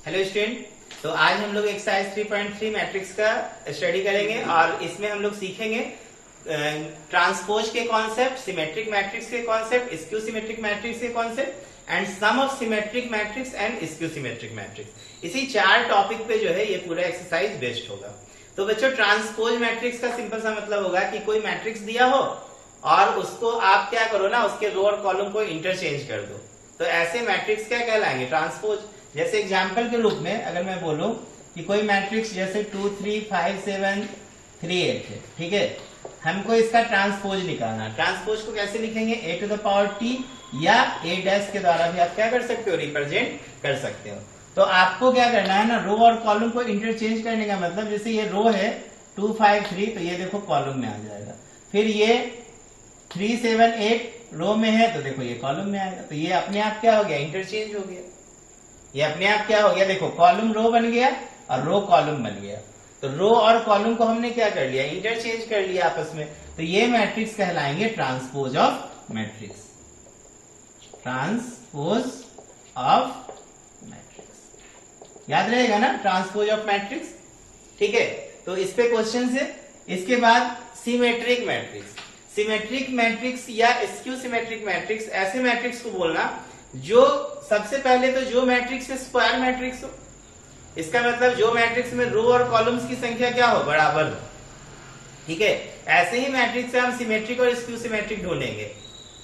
Hello student. तो आज हम लोग एक्सरसाइज 3.3 मैट्रिक्स का स्टडी करेंगे और इसमें हम लोग सीखेंगे ट्रांसपोज के कॉन्सेप्ट, सिमेट्रिक मैट्रिक्स के कॉन्सेप्ट, स्क्यू सिमेट्रिक मैट्रिक्स के concept and sum of symmetric matrix and skew symmetric matrix. इसी 4 टॉपिक पे जो है ये पूरा एक्सरसाइज बेस्ड होगा। तो बच्चों, ट्रांसपोज मैट्रिक्स का सिंपल सा मतलब होगा कि कोई मैट्रिक्स दिया हो और उसको आप क्या करो ना, उसके रो और कॉलम को इंटरचेंज कर दो। तो ऐसे मैट्रिक्स क्या कहलाएंगे? ट्रांसपोज। जैसे एग्जाम्पल के रूप में अगर मैं बोलूं कि कोई मैट्रिक्स जैसे 2 3 5 7 3 8 है, ठीक है, हमको इसका ट्रांसपोज निकालना। ट्रांसपोज को कैसे लिखेंगे? a to the power t या a डैश के द्वारा भी आप क्या कर सकते हो, रिप्रेजेंट कर सकते हो। तो आपको क्या करना है ना, रो और कॉलम को इंटरचेंज करने का मतलब, जैसे ये रो है 2 5 3, तो ये देखो कॉलम में आ जाएगा। फिर ये 3 7 8 रो में है तो देखो ये कॉलम में आएगा। तो ये अपने आप क्या हो गया, इंटरचेंज हो गया। ये अपने आप क्या हो गया, देखो कॉलम रो बन गया और रो कॉलम बन गया। तो रो और कॉलम को हमने क्या कर लिया, इंटरचेंज कर लिया आपस में। तो ये मैट्रिक्स कहलाएंगे transpose of matrix. Transpose of matrix याद रहेगा ना, ट्रांसपोज ऑफ मैट्रिक्स, ठीक है। तो इस पे क्वेश्चन है। इसके बाद सिमेट्रिक मैट्रिक्स। सिमेट्रिक मैट्रिक्स या स्क्यू सिमेट्रिक मैट्रिक्स, ऐसे मैट्रिक्स को बोलना जो सबसे पहले तो जो मैट्रिक्स में स्क्वायर मैट्रिक्स हो। इसका मतलब जो मैट्रिक्स में रो और कॉलम्स की संख्या क्या हो, बराबर हो, ठीक है। ऐसे ही मैट्रिक्स से हम सिमेट्रिक और स्क्यू सिमेट्रिक ढूंढेंगे।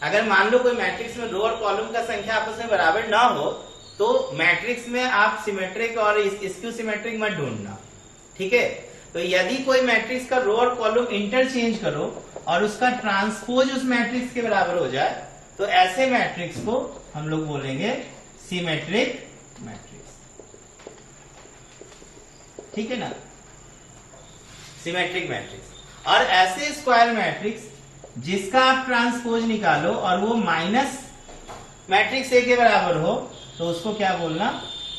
अगर मान लो कोई मैट्रिक्स में रो और कॉलम का संख्या आपस में बराबर ना हो तो मैट्रिक्स में आप सिमेट्रिक और स्क्यू सिमेट्रिक मत ढूंढना, ठीक है। तो यदि कोई मैट्रिक्स का रो और कॉलम इंटरचेंज करो और उसका ट्रांसपोज उस मैट्रिक्स के बराबर हो जाए तो ऐसे मैट्रिक्स को हम लोग बोलेंगे सिमेट्रिक मैट्रिक्स, ठीक है ना, सिमेट्रिक मैट्रिक्स। और ऐसे स्क्वायर मैट्रिक्स जिसका आप ट्रांसपोज निकालो और वो माइनस मैट्रिक्स ए के बराबर हो तो उसको क्या बोलना,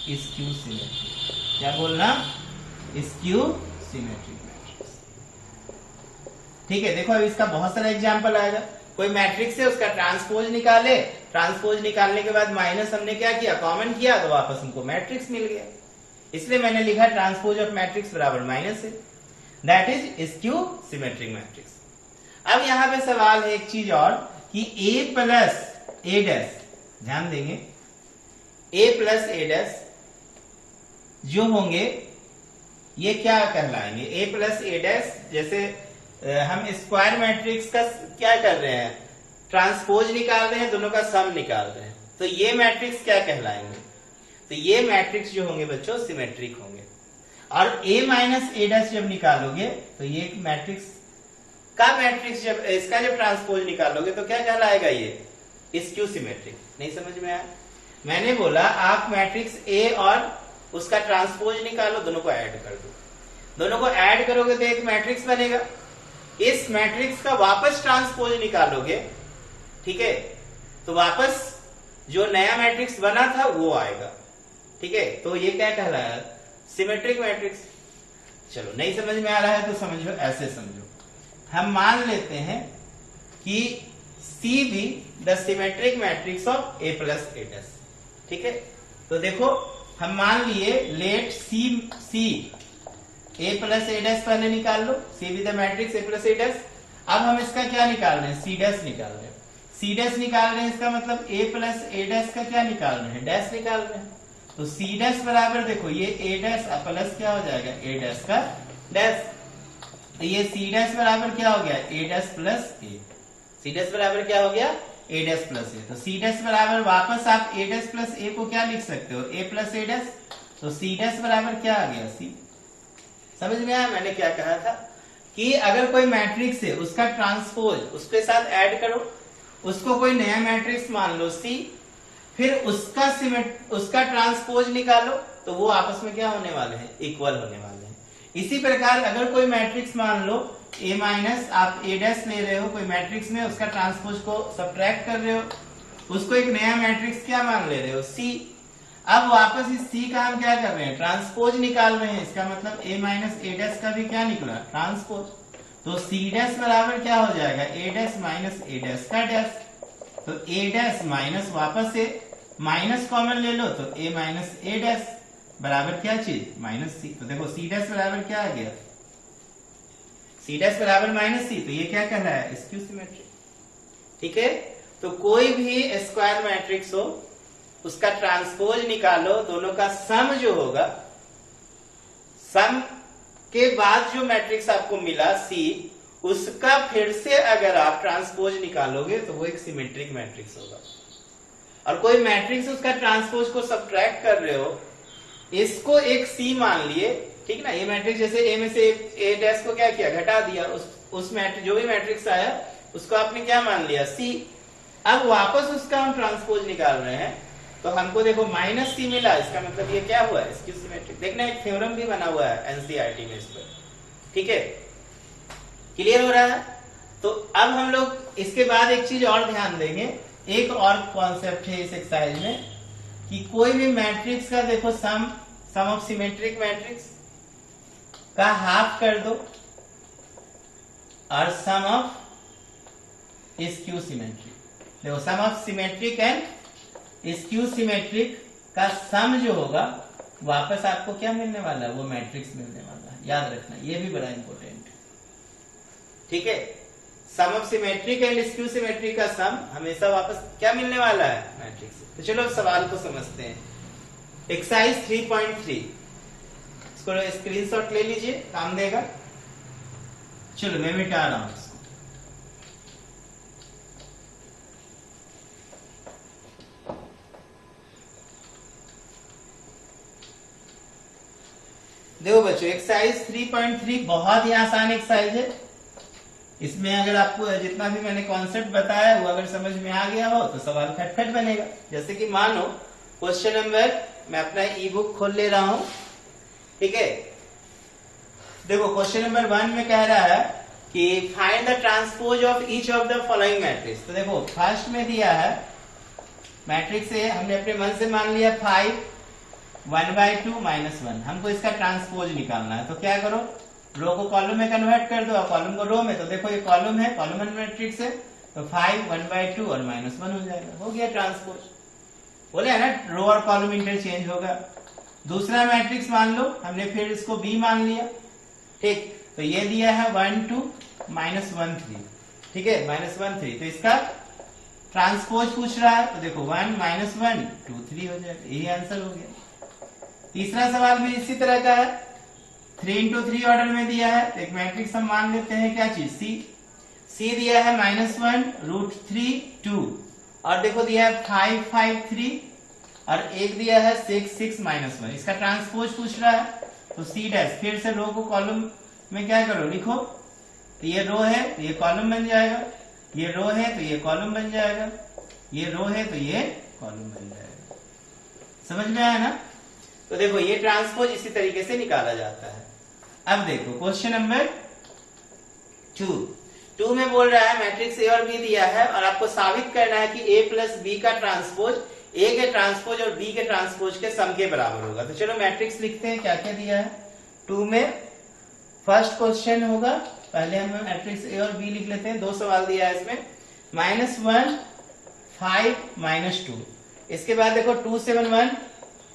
स्क्यू सिमेट्रिक। क्या बोलना, स्क्यू सिमेट्रिक मैट्रिक्स, ठीक है। देखो अब इसका बहुत सारा एग्जांपल आएगा। कोई मैट्रिक्स है, उसका ट्रांसपोज निकाले, ट्रांसपोज निकालने के बाद माइनस हमने क्या किया, कॉमन किया, तो वापस हमको मैट्रिक्स मिल गया। इसलिए मैंने लिखा ट्रांसपोज ऑफ मैट्रिक्स बराबर माइनस है, that is skew symmetric matrix. अब यहां पे सवाल है एक चीज और कि a प्लस ए डैश, ध्यान देंगे, a प्लस ए डैश जो होंगे ये क्या कहलाएंगे, a प्लस ए डैश। जैसे हम स्क्वायर मैट्रिक्स का क्या कर रहे हैं, ट्रांसपोज निकाल रहे हैं, दोनों का सम निकाल रहे हैं, तो ये मैट्रिक्स क्या कहलाएंगे, तो ये मैट्रिक्स जो होंगे बच्चों सिमेट्रिक होंगे। और a माइनस ए डैश जब निकालोगे तो ये मैट्रिक्स जब इसका जब ट्रांसपोज निकालोगे तो क्या कहलाएगा, ये स्क्यू सिमेट्रिक। नहीं समझ में आया? मैंने बोला आप मैट्रिक्स ए और उसका ट्रांसपोज निकालो, दोनों को ऐड कर दो। दोनों को ऐड करोगे तो एक मैट्रिक्स बनेगा। इस मैट्रिक्स का वापस ट्रांसपोज निकालोगे, ठीक है, तो वापस जो नया मैट्रिक्स बना था वो आएगा, ठीक है। तो ये क्या कहलाया, सिमेट्रिक मैट्रिक्स। चलो नहीं समझ में आ रहा है तो समझो, ऐसे समझो। हम मान लेते हैं कि C भी the symmetric matrix of a plus A dash, ठीक है। तो देखो हम मान लिए let C a plus A dash पहले निकाल लो, C भी the matrix a plus A dash. अब हम इसका क्या निकाल रहे हैं, C डैश निकाल रहे हैं। C डैश निकाल रहे हैं, इसका मतलब a प्लस ए डैश का क्या निकाल रहे हैं, डैश निकाल रहे हैं। तो C डैश बराबर देखो ये a डैश प्लस क्या हो जाएगा, a डैश का डैश। तो ये C डैश बराबर क्या हो गया, a dash plus a। C dash बराबर क्या हो गया, a डैश प्लस a। तो C डैश बराबर वापस आप a डैश प्लस a को क्या लिख सकते हो, a प्लस a डैश। तो C डैश बराबर क्या आ गया, C। समझ में आया मैंने क्या कहा था कि अगर कोई मैट्रिक्स है उसका ट्रांसपोज उसके साथ ऐड करो, उसको कोई नया मैट्रिक्स मान लो C, फिर उसका ट्रांसपोज निकालो तो वो आपस में क्या होने वाले हैं, इक्वल होने वाले हैं। इसी प्रकार अगर कोई मैट्रिक्स मान लो a माइनस, आप a डैश ले रहे हो कोई मैट्रिक्स में, उसका ट्रांसपोज को सब्ट्रैक्ट कर रहे हो, उसको एक नया मैट्रिक्स क्या मान ले रहे हो, C। अब वापस इस C का हम क्या कर रहे हैं, ट्रांसपोज निकाल रहे हैं। इसका मतलब a माइनस ए डैश का भी क्या निकला, ट्रांसपोज। तो C डैश बराबर क्या हो जाएगा, a dash minus a dash का डैश। तो a डैश माइनस वापस से माइनस कॉमन ले लो तो a माइनस ए डैश, बराबर क्या चीज माइनस सी। तो देखो सी डैश बराबर क्या आ गया, सी डैश बराबर माइनस सी, तो ये क्या कह रहा है स्क्यू सिमेट्रिक। ठीक है, तो कोई भी स्क्वायर मैट्रिक्स हो उसका ट्रांसपोज निकालो, दोनों का सम जो होगा, सम के बाद जो मैट्रिक्स आपको मिला सी, उसका फिर से अगर आप ट्रांसपोज निकालोगे तो वो एक सिमेट्रिक मैट्रिक्स होगा। और कोई मैट्रिक्स उसका ट्रांसपोज को सब्ट्रैक्ट कर रहे हो, इसको एक सी मान लिए, ठीक ना, ये मैट्रिक्स जैसे ए में से ए डैश को क्या किया, घटा दिया, उस मैट्रिक्स जो भी मैट्रिक्स आया उसको आपने क्या मान लिया सी। अब वापस उसका हम ट्रांसपोज निकाल रहे हैं तो हमको देखो माइनस सी मिला, इसका मतलब ये क्या हुआ स्क्यू सिमेट्रिक। देखना एक थ्योरम भी बना हुआ है एनसीईआरटी में इस पर, ठीक है, क्लियर हो रहा है। तो अब हम लोग इसके बाद एक चीज और ध्यान देंगे, एक और कॉन्सेप्ट है इस एक्सरसाइज में कि कोई भी मैट्रिक्स का देखो सम ऑफ सिमेट्रिक मैट्रिक्स का हाफ कर दो और सम ऑफ स्क्यू सिमेट्रिक। देखो sum of symmetric and skew symmetric का सम जो होगा वापस आपको क्या मिलने वाला है, वो मैट्रिक्स मिलने वाला है, याद रखना, ये भी बड़ा इंपॉर्टेंट है। ठीक है, sum of symmetric and skew symmetric का सम हमेशा वापस क्या मिलने वाला है, मैट्रिक्स। तो चलो अब सवाल को समझते हैं। एक्सरसाइज 3.3, इसको स्क्रीनशॉट ले लीजिए, काम देगा। चलो मैं मिटा रहा हूं इसको। देखो बच्चों एक्सरसाइज 3.3 बहुत ही आसान एक्सरसाइज है। इसमें अगर आपको जितना भी मैंने कॉन्सेप्ट बताया वो अगर समझ में आ गया हो तो सवाल खटखट बनेगा। जैसे कि मानो क्वेश्चन नंबर, मैं अपना ई बुक खोल ले रहा हूं, ठीक है। देखो क्वेश्चन नंबर 1 में कह रहा है कि find the transpose of each of the following matrix. तो देखो फर्स्ट में दिया है मैट्रिक्स है, हमने अपने मन से मान लिया 5 1/2 -1, हमको इसका ट्रांसपोज निकालना है। तो क्या करो, रो को कॉलम में कन्वर्ट कर दो और कॉलम को रो में। तो देखो ये कॉलम है, कॉलम मैट्रिक्स है, तो 5 1/2 और -1 हो जाएगा, हो गया ट्रांसपोज। बोले है ना रो और कॉलम इंटरचेंज होगा। दूसरा मैट्रिक्स मान लो, हमने फिर इसको बी मान लिया, ठीक। तो ये दिया है 1 2 -1 3, ठीक है, -1 3, तो इसका ट्रांसपोज पूछ रहा है। तो देखो 1 -1 2 3 हो जाएगा, यही आंसर हो गया। तीसरा सवाल भी इसी तरह का है, 3 into 3 ऑर्डर में दिया है। एक मैट्रिक्स हम मान लेते हैं क्या चीज, सी दिया है -1 √3 2, और देखो दिया है 5 5 3, और एक दिया है 6 6 -1। इसका ट्रांसपोज पूछ रहा है, तो सी डैश, फिर से रो को कॉलम में क्या करो लिखो। तो ये रो है तो ये कॉलम बन जाएगा, ये रो है तो ये कॉलम बन जाएगा, ये रो है तो ये कॉलम बन जाएगा। समझ में आया ना। तो देखो ये ट्रांसपोज इसी तरीके से निकाला जाता है। अब देखो क्वेश्चन नंबर 2 में बोल रहा है मैट्रिक्स ए और बी दिया है और आपको साबित करना है कि ए प्लस बी का ट्रांसपोज ए के ट्रांसपोज और बी के ट्रांसपोज के सम के बराबर होगा। तो चलो मैट्रिक्स लिखते हैं, क्या क्या दिया है 2 में। फर्स्ट क्वेश्चन होगा, पहले हम मैट्रिक्स ए और बी लिख लेते हैं। 2 सवाल दिया है इसमें, -1 5 -2। इसके बाद देखो 2 7 1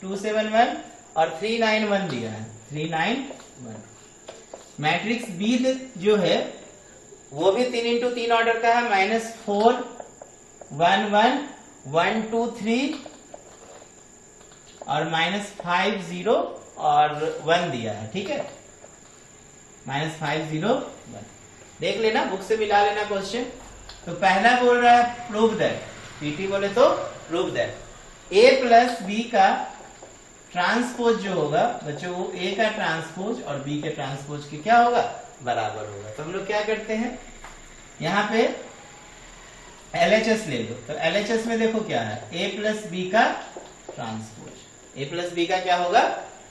2 7 1 और 3 9 1 दिया है, 3 9 1। मैट्रिक्स बी जो है वो भी 3 into 3 ऑर्डर का है, -4 1 1 1 2 3 और -5 0 और 1 दिया है, ठीक है, -5 0 1। देख लेना, बुक से मिला लेना क्वेश्चन। तो पहला बोल रहा है प्रूव दैट, पीटी बोले तो prove that a plus b का ट्रांसपोज जो होगा बच्चों, वो ए का ट्रांसपोज और बी के ट्रांसपोज के क्या होगा, बराबर होगा। तो हम लोग क्या करते हैं, यहाँ पे LHS ले लो। तो LHS में देखो क्या है, ए प्लस बी का ट्रांसपोज, ए प्लस बी का क्या होगा,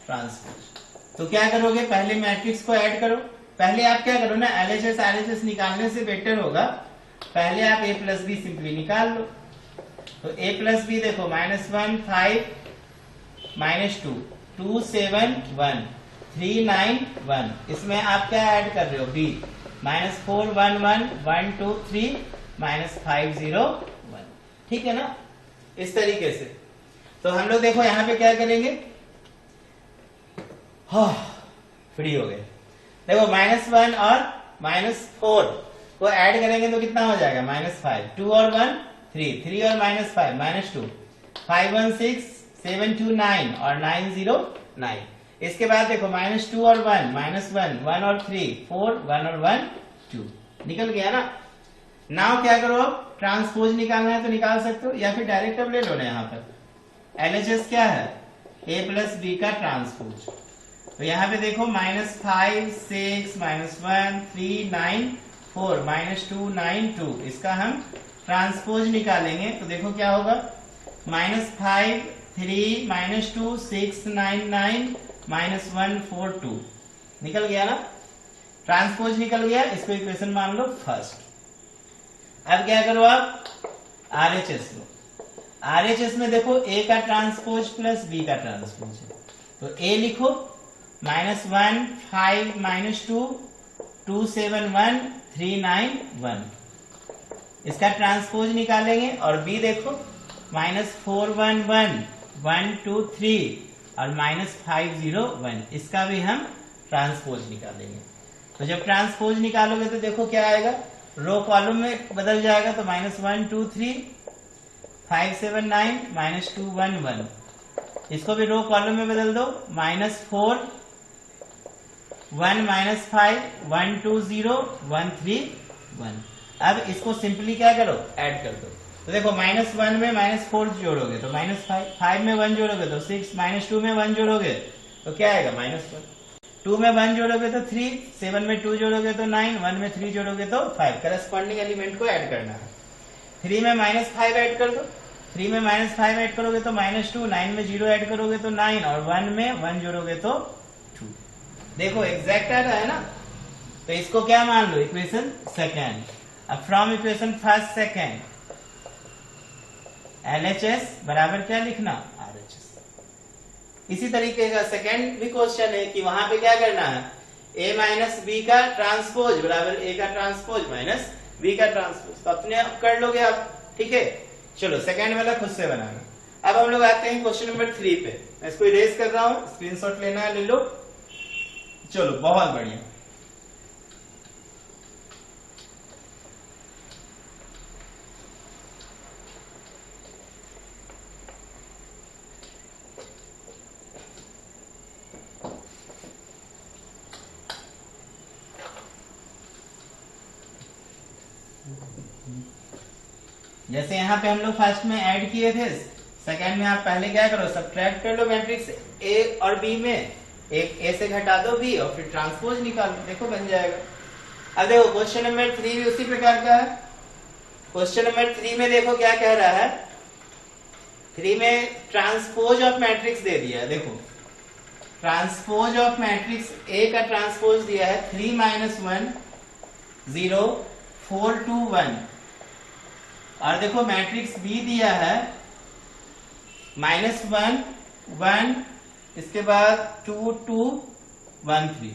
ट्रांसपोज। तो क्या करोगे, पहले मैट्रिक्स को ऐड करो। पहले आप क्या करो ना, LHS निकालने से बेटर होगा, पहले आप ए प्लस बी सिंपली निकाल लो। तो ए प्लस बी देखो, -1 5 -2 2 7 1 3 9 1। इसमें आप क्या ऐड कर रहे हो, बी, -4 1 1 1 2 3 -5 0 1, ठीक है ना, इस तरीके से। तो हम लोग देखो यहाँ पे क्या करेंगे, फ्री हो गए। देखो -1 और -4 को ऐड करेंगे तो कितना हो जाएगा, -5, 2 और 1 3, 3 और -5 -2, 5 1 6, 7 2 9 और 9 0 9। इसके बाद देखो -2 और 1 -1, 1 और 3 4, 1 और 1 2, निकल गया ना। नाउ क्या करो, अब ट्रांसपोज निकालना है तो निकाल सकते हो, या फिर डायरेक्ट अब ले लो ना। यहाँ पर LHS क्या है, A प्लस बी का ट्रांसपोज। तो यहाँ पे देखो -5 6 -1 3 9 4 -2 9 2, इसका हम ट्रांसपोज निकालेंगे तो देखो क्या होगा, -5 3 -2 6 9 9 -1 4 2, निकल गया ना, ट्रांसपोज निकल गया। इसको इक्वेशन मान लो फर्स्ट। अब क्या करो, आप RHS लो। RHS में देखो A का ट्रांसपोज प्लस B का ट्रांसपोज है, तो A लिखो -1 5 -2 2 7 1 3 9 1, इसका ट्रांसपोज निकालेंगे। और B देखो -4 1 1 1 2 3 और -5 0 1, इसका भी हम ट्रांसपोज निकालेंगे। तो जब ट्रांसपोज निकालोगे तो देखो क्या आएगा, रो कॉलम में बदल जाएगा। तो -1 2 3 5 7 9 -2 1 1, इसको भी रो कॉलम में बदल दो, -4 1 -5 1 2 0 1 3 1। अब इसको सिंपली क्या करो, ऐड कर दो। तो देखो -1 में -4 जोड़ोगे तो -5, 5 में 1 जोड़ोगे तो 6, -2 में 1 जोड़ोगे तो क्या आएगा, -1, 2 में 1 जोड़ोगे तो 3, 7 में 2 जोड़ोगे तो 9, 1 में 3 जोड़ोगे तो 5। करस्पॉन्डिंग एलिमेंट को ऐड करना है। 3 में -5 ऐड कर दो, 3 में -5 ऐड करोगे तो -2, 9 में 0 ऐड करोगे तो 9 और 1 में 1 जोड़ोगे तो 2। देखो एग्जैक्ट आ रहा है ना। तो इसको क्या मान लो, इक्वेशन सेकेंड। अब from equation first second LHS बराबर क्या लिखना, RHS। इसी तरीके का सेकेंड भी क्वेश्चन है कि वहां पे क्या करना है, A माइनस बी का ट्रांसपोज बराबर A का ट्रांसपोज माइनस B का ट्रांसपोज। तो अपने आप कर लोगे आप, ठीक है। चलो सेकेंड वाला खुद से बनाना। अब हम लोग आते हैं क्वेश्चन नंबर 3 पे। मैं इसको इरेज कर रहा हूं, स्क्रीनशॉट लेना है ले लो। चलो बहुत बढ़िया। जैसे यहाँ पे हम लोग फर्स्ट में ऐड किए थे, सेकंड में आप पहले क्या करो, सब्ट्रैक्ट कर लो मैट्रिक्स A और B में, एक A से घटा दो B और फिर ट्रांसपोज निकालो, देखो बन जाएगा। अब देखो क्वेश्चन नंबर 3 भी उसी प्रकार का है। क्वेश्चन नंबर 3 में देखो क्या कह रहा है, 3 में ट्रांसपोज ऑफ मैट्रिक्स दे दिया है। देखो ट्रांसपोज ऑफ मैट्रिक्स A का ट्रांसपोज दिया है 3 -1 0 4 2 1, और देखो मैट्रिक्स B दिया है -1 1, इसके बाद 2 2 1 3,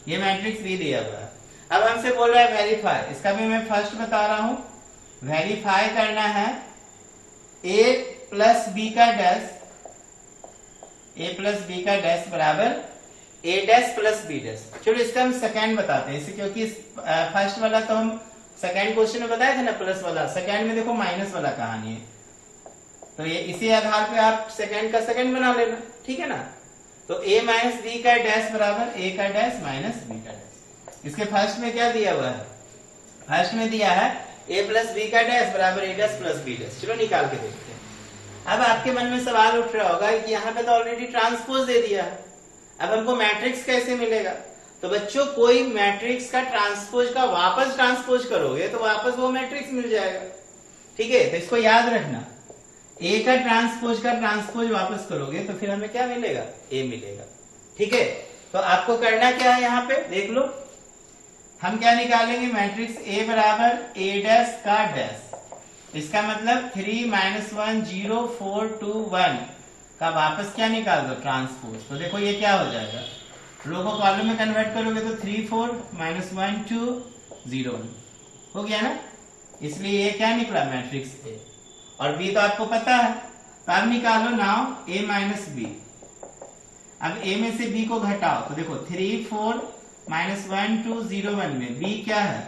ये मैट्रिक्स B दिया हुआ है। अब हमसे बोल रहा है वेरीफाई, इसका भी मैं फर्स्ट बता रहा हूं। वेरीफाई करना है A प्लस B का डैश, A प्लस B का डैश बराबर A dash plus B dash. चलो इसका हम सेकेंड बताते हैं इसे, क्योंकि फर्स्ट वाला तो हम सेकेंड क्वेश्चन में बताया था ना प्लस वाला, सेकेंड में देखो माइनस वाला कहानी है। तो ये इसी आधार पे आप सेकेंड का सेकेंड बना लेना, ठीक है ना। तो A माइनस B का डैश बराबर A का डैश माइनस B का डैश। इसके फर्स्ट में क्या दिया हुआ है, फर्स्ट में दिया है A प्लस B का डैश बराबर A dash plus B dash. चलो निकाल के देखते हैं। अब आपके मन में सवाल उठ रहा होगा कि यहाँ पे तो ऑलरेडी ट्रांसपोज दे दिया है, अब हमको मैट्रिक्स कैसे मिलेगा। तो बच्चों कोई मैट्रिक्स का ट्रांसपोज का वापस ट्रांसपोज करोगे तो वापस वो मैट्रिक्स मिल जाएगा, ठीक है। तो इसको याद रखना, A का ट्रांसपोज वापस करोगे तो फिर हमें क्या मिलेगा, A मिलेगा, ठीक है। तो आपको करना क्या है, यहाँ पे देख लो, हम क्या निकालेंगे, मैट्रिक्स A बराबर A डैश का डैश, इसका मतलब 3 -1 0 4 2 1 का वापस क्या निकाल दो, ट्रांसपोज। तो देखो ये क्या हो जाएगा, रो को कॉलम में कन्वर्ट करोगे तो 3 4 -1 2 0 1 हो गया ना। इसलिए ये क्या निकला, मैट्रिक्स A। और B तो आपको पता है, तो अब निकालो नाउ A माइनस B। अब ए में से बी को घटाओ तो देखो 3 4 -1 2 0 1 में बी क्या है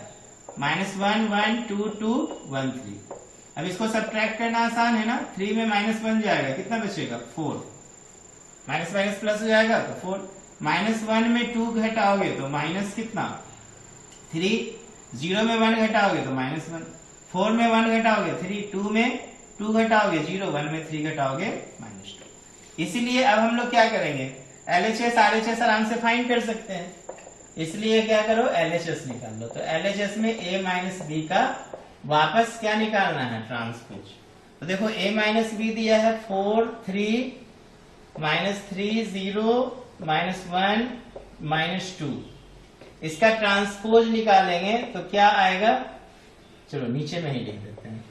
-1 1 2 2 1 3। अब इसको सब्ट्रैक्ट करना आसान है ना, 3 में -1 जाएगा, कितना बचेगा 4, माइनस माइनस प्लस हो जाएगा तो 4, -1 में 2 घटाओगे तो माइनस कितना 3, 0 में 1 घटाओगे तो -1, 4 में 1 घटाओगे 3, 2 में 2 घटाओगे 0, 1 में 3 घटाओगे -2। इसीलिए अब हम लोग क्या करेंगे, LHS RHS आराम से फाइंड कर सकते हैं, इसलिए क्या करो LHS निकाल लो। तो LHS में A माइनस बी का वापस क्या निकालना है, ट्रांसपोज। तो देखो A माइनस बी दिया है 4 3 -3 0 -1 -2, इसका ट्रांसपोज निकालेंगे तो क्या आएगा, चलो नीचे में ही लिख देते हैं,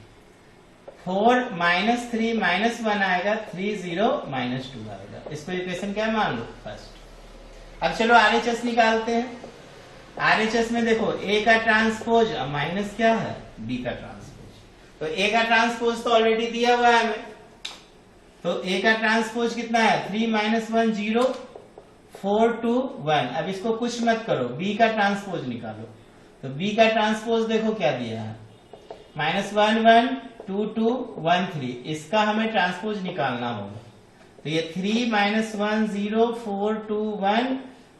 4 -3 -1 आएगा, 3 0 -2 आएगा। इसको इक्वेशन क्या मान लो फर्स्ट। अब चलो RHS निकालते हैं। RHS में देखो A का ट्रांसपोज माइनस क्या है B का ट्रांसपोज, तो A का ट्रांसपोज तो ऑलरेडी दिया हुआ है हमें, तो A का ट्रांसपोज कितना है 3 -1 0 4 2 1। अब इसको कुछ मत करो, B का ट्रांसपोज निकालो। तो B का ट्रांसपोज देखो क्या दिया है -1 1 2 2 1 3, इसका हमें ट्रांसपोज निकालना होगा। तो ये 3 -1 0 4 2 1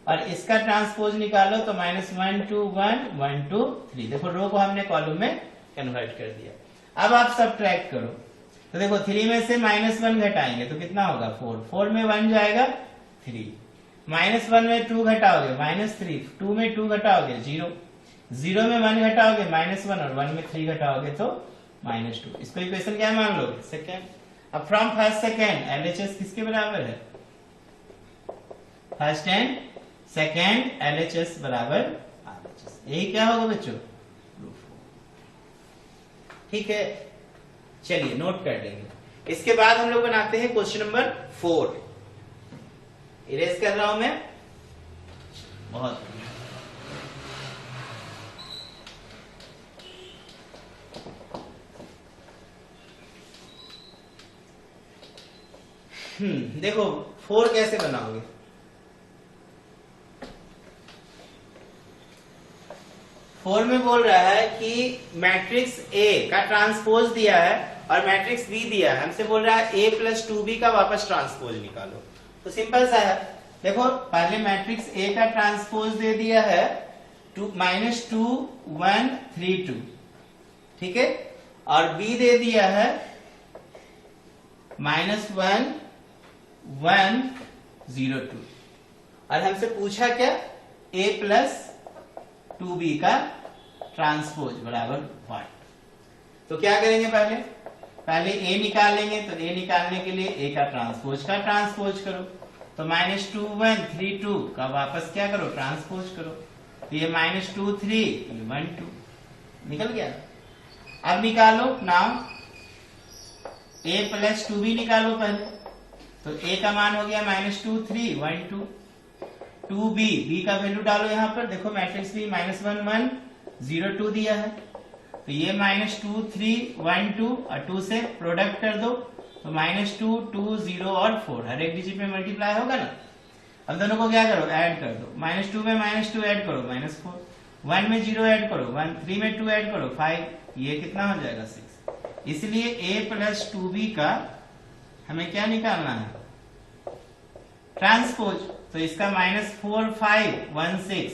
और इसका ट्रांसपोज निकालो तो -1 2 1 1 2 3। देखो रो को हमने कॉलम में कन्वर्ट कर दिया। अब आप सब्ट्रैक्ट करो तो देखो 3 में से -1 घटाएंगे तो कितना होगा 4, 4 में 1 जाएगा 3, -1 में 2 घटाओगे -3, 2 में 2 घटाओगे 0, 0 में 1 घटाओगे -1 और 1 में 3 घटाओगे तो -2। इसको इक्वेशन क्या मान लोगे, सेकेंड। अब फ्रॉम फर्स्ट सेकेंड LHS किसके बराबर है, फर्स्ट एंड सेकेंड LHS बराबर RHS, यही क्या होगा बच्चों, ठीक है। चलिए नोट कर लेंगे। इसके बाद हम लोग बनाते हैं क्वेश्चन नंबर 4, इरेज कर रहा हूं मैं, बहुत देखो 4 कैसे बनाओगे, फोर में बोल रहा है कि मैट्रिक्स A का ट्रांसपोज दिया है और मैट्रिक्स B दिया है, हमसे बोल रहा है A + 2B का वापस ट्रांसपोज निकालो। तो सिंपल सा है, देखो पहले मैट्रिक्स A का ट्रांसपोज दे दिया है -2 1 3 2, ठीक है, और B दे दिया है -1 1 0 2, और हमसे पूछा क्या A + 2B का ट्रांसपोज बराबर 1। तो क्या करेंगे, पहले A निकालेंगे, तो A निकालने के लिए A का ट्रांसपोज करो, तो -2 1 3 2 का वापस क्या करो, ट्रांसपोज करो, तो ये -2 3 1 2 निकल गया। अब निकालो नाउ A + 2B निकालो पहले, तो A का मान हो गया -2 3 1 2, 2B, B का वैल्यू डालो यहाँ पर, देखो मैट्रिक्स B -1 1 0 2 दिया है, तो ये -2 3 1 2 और 2 से प्रोडक्ट कर दो, तो -2 2 0 और 4 हर एक डिजिट में मल्टीप्लाई होगा ना। अब दोनों को क्या करो, ऐड कर दो, -2 में -2 ऐड करो -4, 1 में 0 ऐड करो 1, 3 में 2 ऐड करो 5, ये कितना हो जाएगा 6। इसलिए A + 2B का हमें क्या निकालना है, ट्रांसपोज। तो इसका -4 5 1 6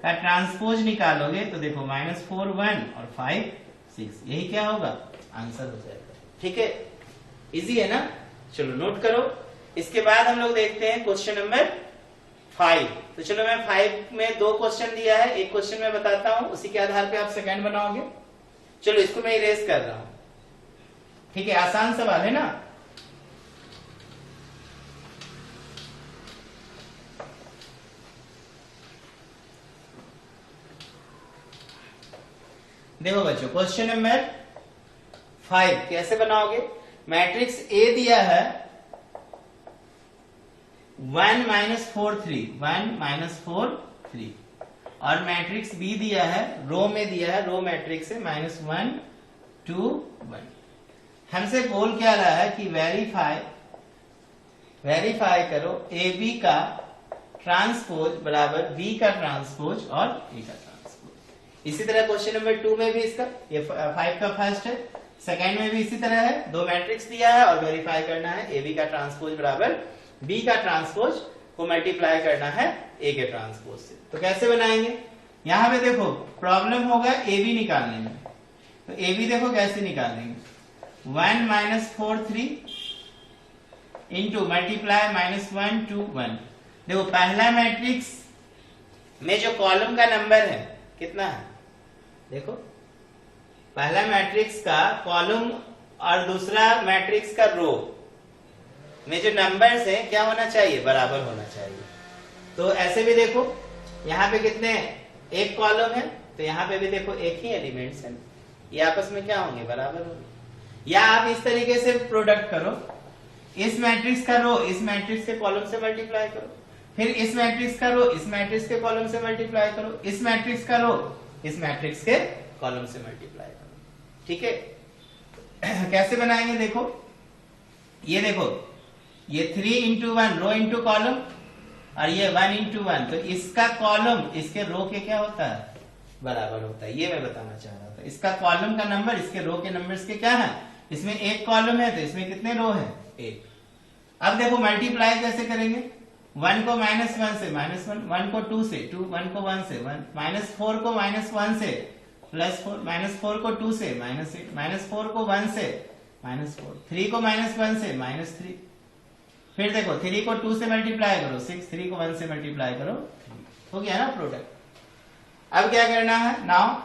का ट्रांसपोज निकालोगे तो देखो -4 1 और 5 6, यही क्या होगा, आंसर हो जाएगा, ठीक है, इजी है ना। चलो नोट करो। इसके बाद हम लोग देखते हैं क्वेश्चन नंबर 5। तो चलो मैं 5 में 2 क्वेश्चन दिया है, एक क्वेश्चन मैं बताता हूं, उसी के आधार पे आप सेकंड बनाओगे। चलो इसको मैं इरेज कर रहा हूं, ठीक है, आसान सवाल है ना। देखो बच्चों क्वेश्चन नंबर 5 कैसे बनाओगे, मैट्रिक्स A दिया है 1 -4 3 1 -4 3, और मैट्रिक्स B दिया है, रो में दिया है, रो मैट्रिक्स है -1 2 1। हमसे बोल क्या रहा है कि वेरीफाई करो ए बी का ट्रांसपोज बराबर बी का ट्रांसपोज और ए का ट्रांसपोज। इसी तरह क्वेश्चन नंबर 2 में भी इसका, ये 5 का फर्स्ट है, सेकंड में भी इसी तरह है, दो मैट्रिक्स दिया है और वेरीफाई करना है ए बी का ट्रांसपोज बराबर बी का ट्रांसपोज को मल्टीप्लाई करना है ए के ट्रांसपोज से। तो कैसे बनाएंगे, यहां पे देखो प्रॉब्लम होगा ए बी निकालने में, तो ए बी देखो कैसे निकालेंगे, 1 माइनस 4 3 इंटू मल्टीप्लाई -1 2 1। देखो पहला मैट्रिक्स में जो कॉलम का नंबर है कितना है, देखो पहला मैट्रिक्स का कॉलम और दूसरा मैट्रिक्स का रो में जो नंबर्स है क्या होना चाहिए, बराबर होना चाहिए। तो ऐसे भी देखो यहाँ पे कितने, एक कॉलम है, तो यहाँ पे भी देखो एक ही एलिमेंट्स है, ये आपस में क्या होंगे, बराबर होंगे। या आप इस तरीके से प्रोडक्ट करो, इस मैट्रिक्स का रो इस मैट्रिक्स के कॉलम से मल्टीप्लाई करो, फिर इस मैट्रिक्स का रो इस मैट्रिक्स के कॉलम से मल्टीप्लाई करो, इस मैट्रिक्स का रो इस मैट्रिक्स के कॉलम से मल्टीप्लाई करो। ठीक है, कैसे बनाएंगे, देखो ये देखो ये 3 इंटू 1 रो इंटू कॉलम और ये 1 इंटू 1, तो इसका कॉलम इसके रो के क्या होता है, बराबर होता है। ये मैं बताना चाह रहा था, इसका कॉलम का नंबर इसके रो के नंबर्स के क्या है, इसमें एक कॉलम है तो इसमें कितने रो है, एक। अब देखो मल्टीप्लाई कैसे करेंगे, 1 को -1 से -1, 1 को 2 से 2, 1 को 1 से 1, -4 को -1 से +4, -4 को 2 से -8, -4 को 1 से -4, 3 को -1 से -3, फिर देखो 3 को 2 से मल्टीप्लाई करो 6, 3 को 1 से मल्टीप्लाई करो 3, हो गया ना प्रोडक्ट। अब क्या करना है, नाउ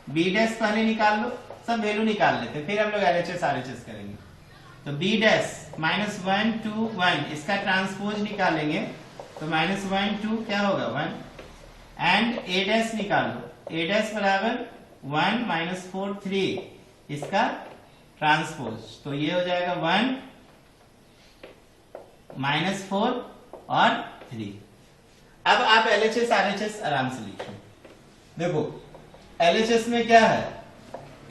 बी डैश पहले निकाल लो, सब वैल्यू निकाल लेते, फिर हम लोग एलएचएस आरएचएस करेंगे। तो बी डैश -1 2 1 इसका ट्रांसपोज निकालेंगे, तो -1 2 क्या होगा 1, एंड ए डैश निकालो, ए डैश बराबर 1 -4 3 इसका ट्रांसपोज, तो ये हो जाएगा 1 -4 और 3। अब आप एलएचएस आरएचएस आराम से लिखो, देखो एलएचएस में क्या है,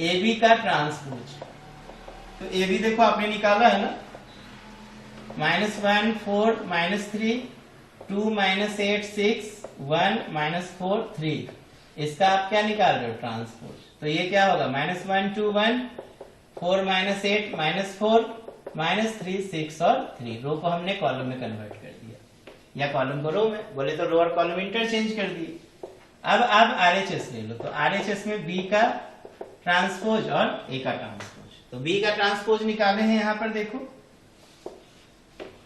ए बी का ट्रांसपोज, तो ए बी देखो आपने निकाला है ना, -1 4 -3 2 -8 6 1 -4 3, इसका आप क्या निकाल रहे हो, ट्रांसपोज, तो ये क्या होगा -1 2 1 4 -8 -4 -3 6 और 3। रो को हमने कॉलम में कन्वर्ट कर दिया, या कॉलम को रो में, बोले तो रो और कॉलम इंटरचेंज कर दिए। अब आप आरएचएस ले लो, तो आरएचएस में बी का ट्रांसपोज और ए का ट्रांसपोज, तो बी का ट्रांसपोज निकाले हैं यहाँ पर देखो,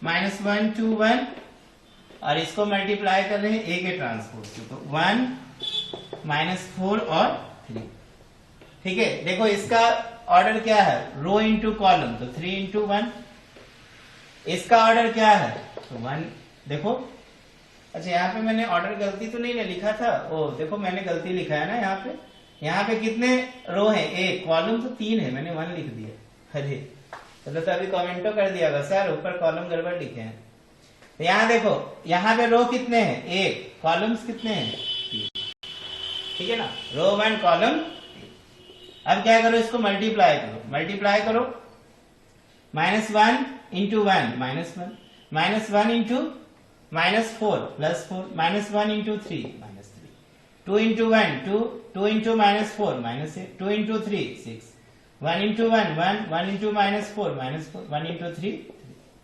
-1 2 1 और इसको मल्टीप्लाई कर रहे हैं ए के ट्रांसपोज से, तो 1 -4 और 3। ठीक है, देखो इसका ऑर्डर क्या है, रो इंटू कॉलम, तो 3 इंटू 1, इसका ऑर्डर क्या है, तो 1। देखो अच्छा यहाँ पे मैंने ऑर्डर गलती तो नहीं ना लिखा था, ओ देखो मैंने गलती लिखा है ना, यहाँ पे कितने रो है, एक, कॉलम तो 3 है, मैंने 1 लिख दिया, अरे तो अभी कमेंटो कर दिया होगा सर ऊपर कॉलम गड़बड़ लिखे हैं। तो यहाँ देखो यहाँ पे रो कितने हैं, एक, कॉलम्स कितने हैं, 3, ठीक है ना, रो 1 कॉलम। अब क्या करो, इसको मल्टीप्लाई करो, -1 into 1 -1, -1 into -4 +4, -1 into 3 -3, 2 into 1 2, 2 into -4 -8, 2 into 3 6, 1 into 1 1, 1 into -4 -4, 1 into 3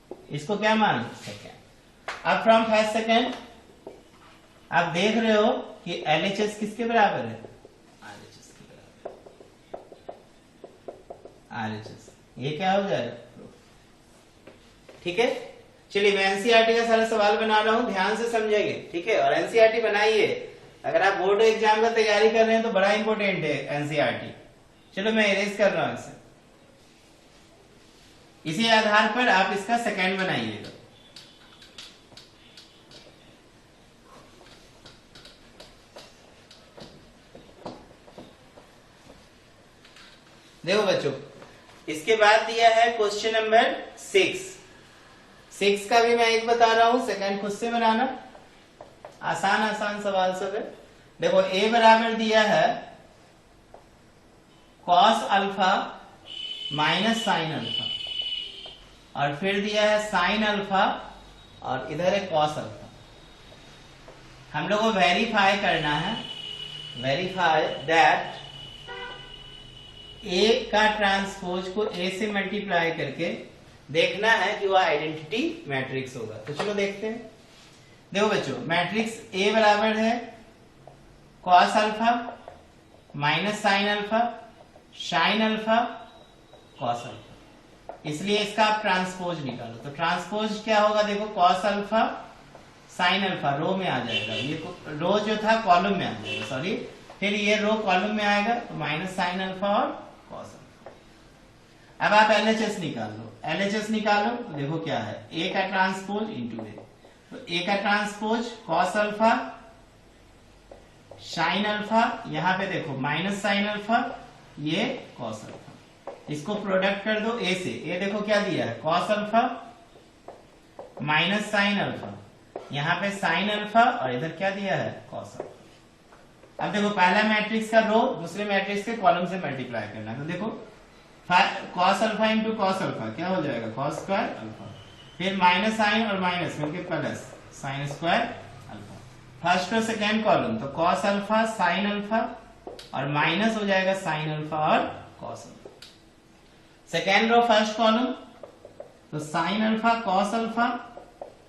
3। इसको क्या मान, सेकेंड। अब फ्रॉम फर्स्ट सेकेंड आप देख रहे हो कि एलएचएस किसके बराबर है, आरएचएस के बराबर, आरएचएस, ये क्या हो जाएगा, ठीक है। चलिए मैं एनसीईआरटी का सारा सवाल बना रहा हूं, ध्यान से समझेंगे, ठीक है। और एनसीईआरटी बनाइए, अगर आप बोर्ड एग्जाम का तैयारी कर रहे हैं तो बड़ा इंपॉर्टेंट है एनसीईआरटी। चलो मैं इरेज कर रहा हूं इसे, इसी आधार पर आप इसका सेकंड बनाइएगा। देखो बच्चों, इसके बाद दिया है क्वेश्चन नंबर 6 का भी मैं एक बता रहा हूं, सेकंड खुद से बनाना, आसान सवाल सब है। देखो ए बराबर दिया है cos alpha minus sign alpha, और फिर दिया है साइन अल्फा और इधर है कॉस अल्फा। हम लोग को वेरीफाई करना है, वेरीफाई दैट ए का ट्रांसपोज को ए से मल्टीप्लाई करके देखना है कि वह आइडेंटिटी मैट्रिक्स होगा। तो चलो देखते हैं। देखो बच्चों, मैट्रिक्स ए बराबर है cos alpha minus sine alpha sine alpha cos alpha, इसलिए इसका आप ट्रांसपोज निकालो। तो ट्रांसपोज क्या होगा, देखो कॉस अल्फा साइन अल्फा रो में आ जाएगा, ये रो जो था कॉलम में आ जाएगा, सॉरी, फिर ये रो कॉलम में आएगा तो माइनस साइन अल्फा और कॉस अल्फा। अब आप एलएचएस निकाल लो, एलएचएस निकालो तो देखो क्या है, ए का ट्रांसपोज इंटू ए, तो ए का transpose cos alpha sine alpha, यहां पे देखो माइनस साइन अल्फा, ये कॉस अल्फा, इसको प्रोडक्ट कर दो ए से, ए देखो क्या दिया है cos alpha minus sine alpha, यहां पे साइन अल्फा और इधर क्या दिया है कॉस अल्फा। अब देखो पहला मैट्रिक्स का रो दूसरे मैट्रिक्स के कॉलम से मल्टीप्लाई करना, तो देखो cos alpha into cos alpha क्या हो जाएगा कॉस स्क्वायर अल्फा, फिर माइनस साइन और माइनस मिलके plus sine square alpha. First और सेकेंड कॉलम तो कॉस अल्फा साइन अल्फा और माइनस हो जाएगा साइन अल्फा और cos alpha. Second row first column तो साइन अल्फा कॉस अल्फा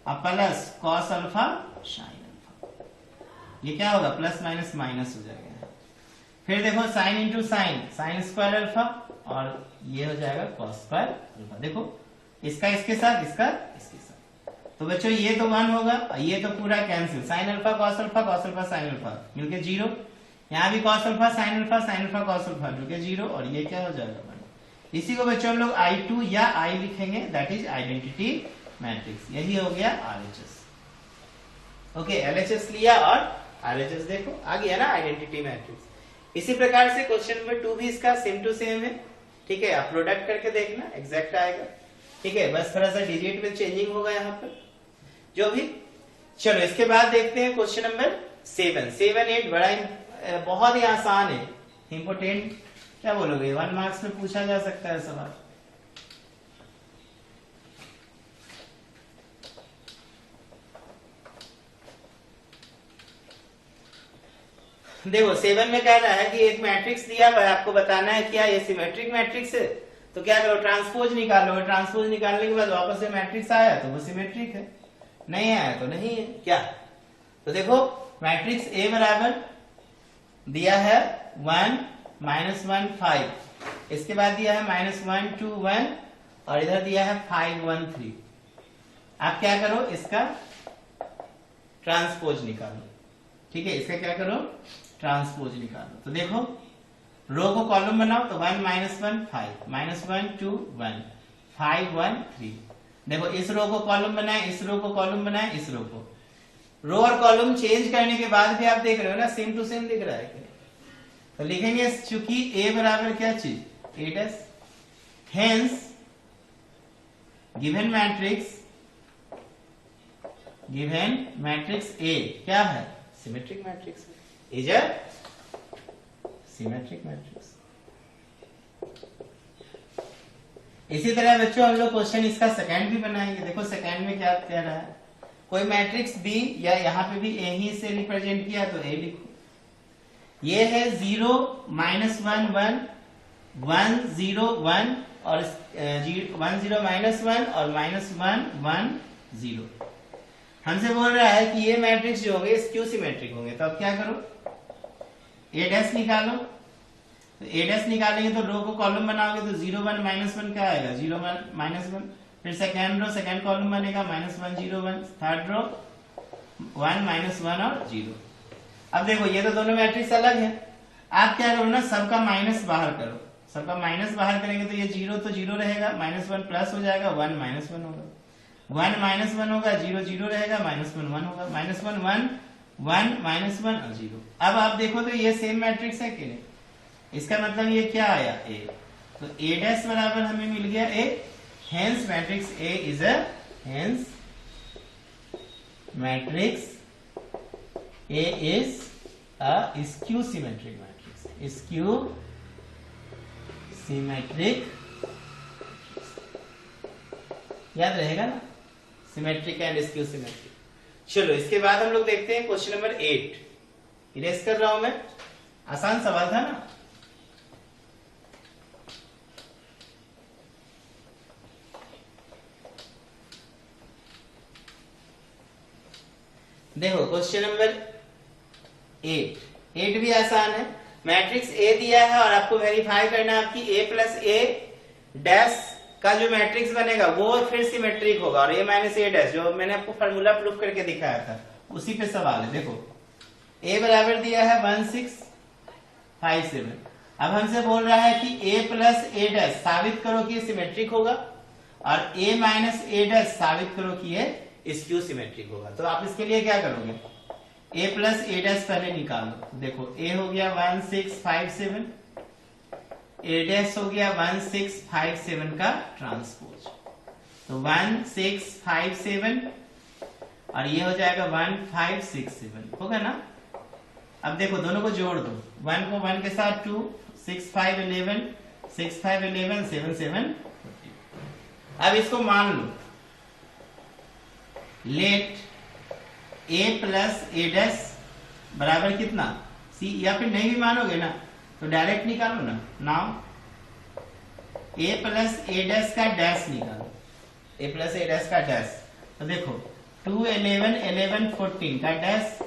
और plus cos alpha sine alpha, ये क्या होगा प्लस माइनस माइनस हो जाएगा। फिर देखो sine into sine sign square alpha और ये हो जाएगा कॉस स्क्वायर अल्फा। देखो इसका इसके साथ इसका इसके साथ, तो बच्चों ये तो 1 होगा और ये तो पूरा cancel, sign alpha cos alpha sine alpha मिलके 0, यहाँ भी cos alpha sine alpha cos alpha मिलके 0 और ये क्या हो जाएगा 1। इसी को बच्चों हम लोग I2 या I लिखेंगे, दैट इज आइडेंटिटी मैट्रिक्स। यही हो गया RHS। ओके, LHS लिया और RHS देखो आ गया ना आइडेंटिटी मैट्रिक्स। इसी प्रकार से क्वेश्चन नंबर 2 भी इसका सेम टू सेम है, ठीक है। आप प्रोडक्ट करके देखना एग्जैक्ट आएगा, ठीक है, बस थोड़ा सा डिजिट में चेंजिंग होगा यहाँ पर जो भी। चलो इसके बाद देखते हैं क्वेश्चन नंबर 7, 8 बड़ा बहुत ही आसान है, इंपोर्टेंट क्या बोलोगे, 1 मार्क्स में पूछा जा सकता है सवाल। देखो 7 में कह रहा है कि एक मैट्रिक्स दिया हुआ है, आपको बताना है क्या ये सिमेट्रिक मैट्रिक्स है, तो क्या करो ट्रांसपोज निकालो, ट्रांसपोज निकालने के बाद वापस से मैट्रिक्स आया तो वो सिमेट्रिक है, नहीं आया तो नहीं है क्या। तो देखो मैट्रिक्स ए बराबर दिया है 1 -1 5, इसके बाद दिया है -1 2 1 और इधर दिया है 5 1 3। आप क्या करो इसका ट्रांसपोज निकालो, ठीक है, इसका क्या करो ट्रांसपोज निकालो। तो देखो रो को कॉलम बनाओ तो 1 -1 5 -1 2 1 5 1 3। देखो इस रो को कॉलम बनाए, इस रो को कॉलम बनाए, इस रो को, रो और कॉलम चेंज करने के बाद भी आप देख रहे हो ना सेम टू सेम दिख रहा है। तो लिखेंगे चूंकि ए बराबर क्या चीज A dash, hence given matrix A क्या है symmetric matrix, is a symmetric matrix. इसी तरह बच्चों हम लोग क्वेश्चन इसका सेकंड भी बनाएंगे। देखो सेकंड में क्या कह रहा है, कोई मैट्रिक्स बी या यहाँ पे भी ए ही से रिप्रेजेंट किया तो ए लिखो। ये है 0 -1 1 1 0 1 और 1 0 -1 और -1 1 0। हमसे बोल रहा है कि ये मैट्रिक्स जो होंगे स्क्यू सिमेट्रिक होंगे, तो अब क्या करो ए डैश निकालो। तो ए डैश निकालेंगे तो रो को कॉलम बनाओगे तो 0 1 -1 क्या आएगा 0 1 -1, फिर सेकेंड रो सेकेंड कॉलम बनेगा -1 0 1, थर्ड रो 1 -1 और 0। अब देखो ये तो दोनों मैट्रिक्स अलग है, आप क्या करो ना सबका माइनस बाहर करो, सबका माइनस बाहर करेंगे तो ये 0 तो 0 रहेगा, -1 प्लस हो जाएगा, 1 -1 होगा, 1 -1 होगा, 0 0 रहेगा, -1 1 होगा, -1 1 1 -1 और 0। अब आप देखो तो ये सेम मैट्रिक्स है कि नहीं, इसका मतलब ये क्या आया ए, तो ए डैश बराबर हमें मिल गया A, hence matrix A is a hence matrix A is a skew symmetric matrix, skew symmetric. याद रहेगा ना, सिमेट्रिक एंड स्क्यू सिमेट्रिक। चलो इसके बाद हम लोग देखते हैं क्वेश्चन नंबर 8। इरेज कर रहा हूं मैं, आसान सवाल था ना। देखो क्वेश्चन नंबर 8 भी आसान है। मैट्रिक्स ए दिया है और आपको वेरीफाई करना है आपकी ए प्लस ए डैश का जो मैट्रिक्स बनेगा वो फिर सिमेट्रिक होगा, और ए माइनस ए डैश जो मैंने आपको फार्मूला प्रूफ करके दिखाया था उसी पे सवाल है। देखो ए बराबर दिया है 1657। अब हमसे बोल रहा है कि ए प्लस ए डैश साबित करो कि ये सिमेट्रिक होगा, और ए माइनस ए डैश साबित करो कि ये स्क्यू सिमेट्रिक होगा। तो आप इसके लिए क्या करोगे, a प्लस ए डैश पहले निकालो। देखो a हो गया 1657, a डैश हो गया 1657 का ट्रांसपोज, तो 1657 और ये हो जाएगा 1567 होगा ना। अब देखो दोनों को जोड़ दो, 1 को 1 के साथ 2, 6 5 11, 6 5 11, 7 7 40। अब इसको मान लो, let a plus A dash बराबर कितना c, या फिर नहीं भी मानोगे ना तो डायरेक्ट निकालो ना। Now a plus A dash का डैश निकालो, a प्लस ए डैश का डैश। तो देखो 2 11 11 14 का डैश,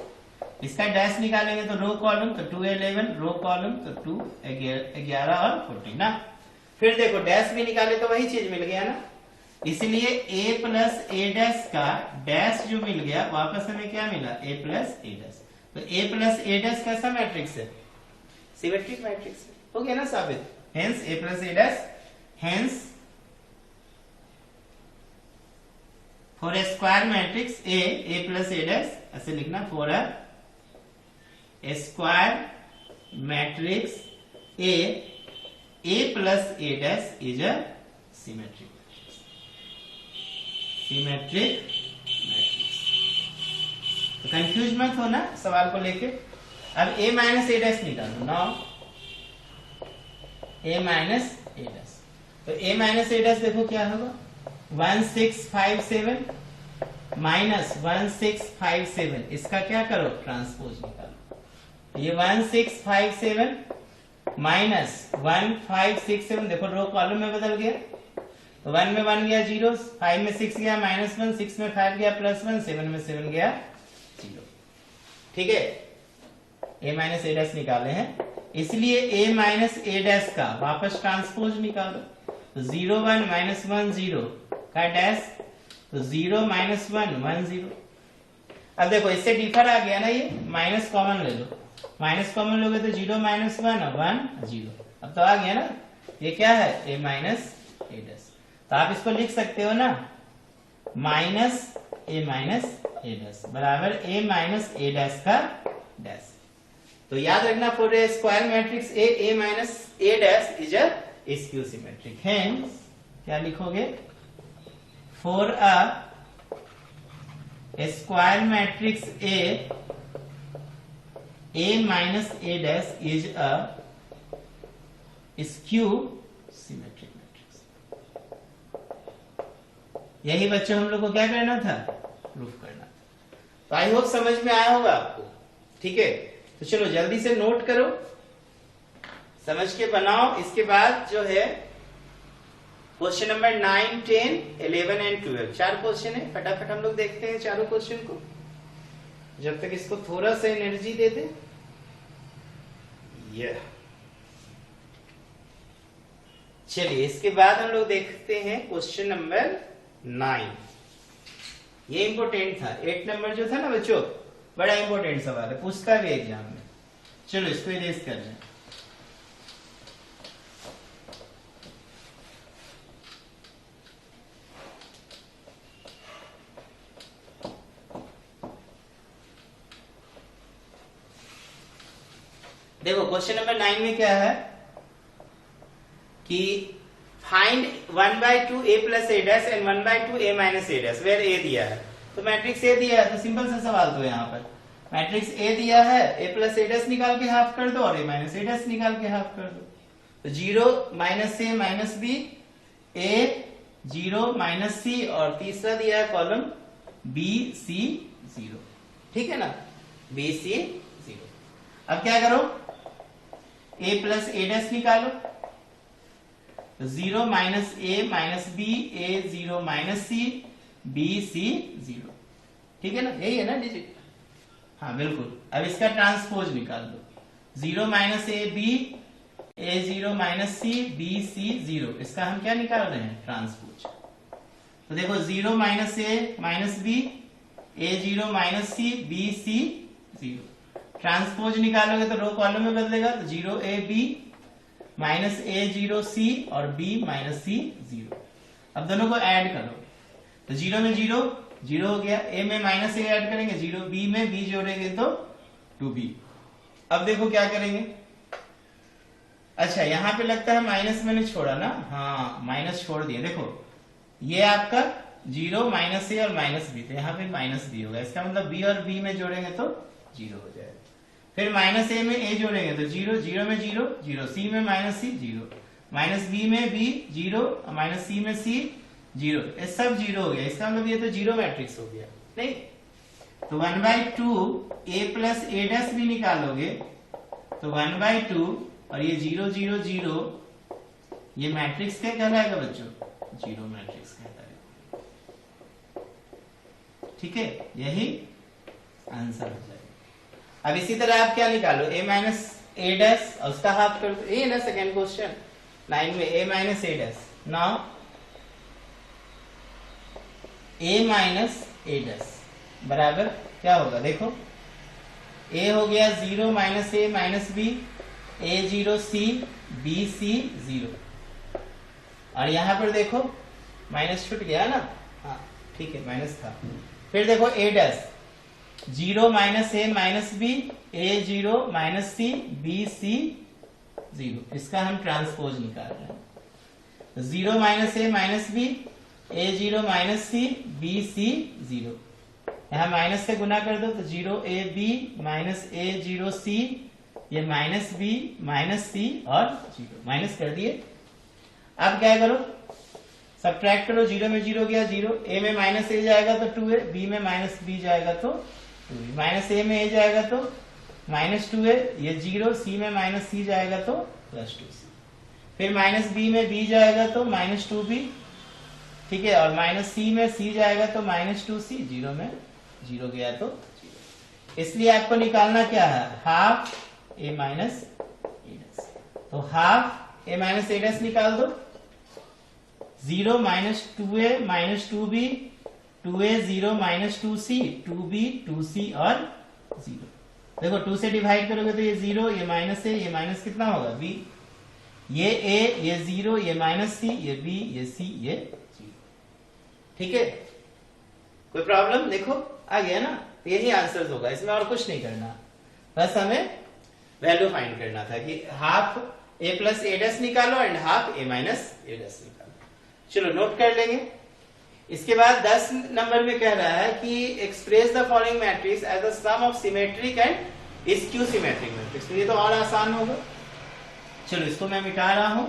इसका डैश निकालेंगे तो रो कॉलम, तो 2 11 रो कॉलम, तो 2 11 और 14 ना। फिर देखो डैश भी निकाले तो वही चीज मिल गया ना, इसलिए a प्लस ए डैश का डैश जो मिल गया वापस हमें क्या मिला, a प्लस ए डैश। तो a प्लस ए डैश कैसा मैट्रिक्स है, सिमेट्रिक मैट्रिक्स है, हो गया ना साबित। Hence a plus A dash, hence for a square matrix a plus A dash, ऐसे लिखना, for a square matrix a plus A dash is a symmetric matrix. तो कंफ्यूज मत होना सवाल को लेके। अब a माइनस ए डैश निकालो। Now a minus a dash, तो a माइनस ए डैश देखो क्या होगा, 1657 माइनस 1657, इसका क्या करो, ट्रांसपोज निकालो। ये 1657 माइनस 1567, देखो रो कॉलम में बदल गया, तो 1 में 1 गया 0, 5 में 6 गया -1, 6 में 5 गया +1, 7 में 7 गया 0। ठीक है, a माइनस ए डैश निकाले हैं, इसलिए a माइनस ए डैश का वापस ट्रांसपोज निकालो। तो 0 1 -1 0 का डैश, तो 0 -1 1 0। अब देखो इससे डिफर आ गया ना, ये माइनस कॉमन ले लो, माइनस कॉमन लोगे तो 0 -1 1 0। अब तो आ गया ना, ये क्या है, a माइनस ए डैश। तो आप इसको लिख सकते हो ना, माइनस ए डैश बराबर a माइनस ए डैश का डैश। तो याद रखना, for a square matrix a minus a dash is a skew symmetric. Hence क्या लिखोगे, for a square matrix a minus a dash is a skew symmetric. यही बच्चों हम लोग को क्या करना था, प्रूफ करना था। तो आई होप समझ में आया होगा आपको। ठीक है, तो चलो जल्दी से नोट करो, समझ के बनाओ। इसके बाद जो है क्वेश्चन नंबर 9 10 11 एंड 12 4 क्वेश्चन है, फटाफट हम लोग देखते हैं चारों क्वेश्चन को, जब तक इसको थोड़ा सा एनर्जी दे दे। चलिए इसके बाद हम लोग देखते हैं क्वेश्चन नंबर 9। ये इंपोर्टेंट था, 8 नंबर जो था ना बच्चों, बड़ा इंपोर्टेंट सवाल है, पूछता भी एग्जाम में। चलो इसको इरेज कर लें। देखो क्वेश्चन नंबर 9 में क्या है कि find 1/2 a plus A dash and 1/2 a minus a dash where a दिया है। तो मैट्रिक्स a दिया है, तो सिंपल सा सवाल तो यहाँ पर मैट्रिक्स a दिया है, a प्लस ए डैश निकाल के हाफ कर दो और a माइनस ए डैश निकाल के हाफ कर दो। तो 0 -a -b a 0 माइनस सी, और तीसरा दिया है कॉलम बी सी 0, ठीक है ना, बी सी 0। अब क्या करो, a प्लस ए डैश निकालो, तो 0 minus a minus b, a 0 minus c, b c 0, ठीक है ना, यही है ना डिजिट, हाँ बिल्कुल। अब इसका ट्रांसपोज निकाल दो, 0 minus a b, a 0 minus c, b c 0, इसका हम क्या निकाल रहे हैं, ट्रांसपोज। तो देखो 0 minus a minus b, a 0 minus c, b c 0, transpose निकालोगे तो रो कॉलम में बदलेगा, तो 0 ए बी माइनस ए 0 सी और बी माइनस सी 0। अब दोनों को ऐड करो, तो 0 में 0 0 हो गया, ए में माइनस ए ऐड करेंगे 0, बी में बी जोड़ेंगे तो 2b। अब देखो क्या करेंगे, अच्छा यहां पे लगता है माइनस मैंने छोड़ा ना, हाँ माइनस छोड़ दिया, देखो ये आपका 0 माइनस ए और माइनस बी, तो यहाँ पे माइनस बी होगा, इसका मतलब बी और बी में जोड़ेंगे तो 0 हो जाएगा। फिर माइनस ए में ए जोड़ेंगे तो 0, 0 में 0 0, सी में माइनस सी 0, माइनस बी में बी 0, माइनस सी में सी 0, ये सब 0 हो गया, इसका मतलब ये तो 0 मैट्रिक्स हो गया, नहीं? तो 1/2 ए प्लस ए डैश भी निकालोगे तो 1/2 और ये 0 0 0, ये मैट्रिक्स क्या कहलाएगा बच्चों, 0 मैट्रिक्स कहलाएगा, ठीक है, यही आंसर हो जाएगा। अब इसी तरह आप क्या निकालो, a माइनस ए डैश और उसका हाफ कर दो, ये ना सेकेंड क्वेश्चन 9 में, a minus a dash, now a minus a dash बराबर क्या होगा, देखो a हो गया 0 minus a minus b, a 0 C, b c 0, और यहां पर देखो माइनस छूट गया ना, हाँ ठीक है माइनस था। फिर देखो a dash 0 minus a minus b, a 0 minus c, b c 0, इसका हम ट्रांसपोज निकाल रहे हैं, तो 0 minus a minus b, a 0 minus c, b c 0, यहां माइनस से गुना कर दो तो 0 ए बी माइनस ए 0 सी, ये माइनस बी माइनस सी और 0, माइनस कर दिए। अब क्या करो, सब्ट्रैक्ट करो, 0 में 0 गया 0, ए में माइनस ए जाएगा तो 2a, बी में माइनस बी जाएगा तो 2a, माइनस ए में ए जाएगा तो माइनस 2a, ये 0, सी में माइनस सी जाएगा तो प्लस 2c, फिर माइनस बी में बी जाएगा तो माइनस 2b, ठीक है, और माइनस सी में सी जाएगा तो माइनस 2c, 0 में 0 गया तो 0। इसलिए आपको निकालना क्या है, half A minus a dash, तो half A minus a dash निकाल दो, 0 minus 2a minus 2b, 2a 0 minus 2c, 2b 2c और 0, देखो 2 से डिवाइड करोगे तो ये 0, ये माइनस है, ये माइनस कितना होगा b, ये a, ये 0, ये माइनस c, ये b, ये c, ये 0, ठीक है, कोई प्रॉब्लम, देखो आ गया ना, तो यही आंसर होगा, इसमें और कुछ नहीं करना, बस हमें वैल्यू फाइंड करना था कि हाफ ए प्लस ए डैश निकालो and half A minus a dash निकालो। चलो नोट कर लेंगे। इसके बाद 10 नंबर में कह रहा है कि express the following matrix as the sum of symmetric and skew symmetric matrix, ये तो और आसान होगा। चलो इसको मैं मिटा रहा हूं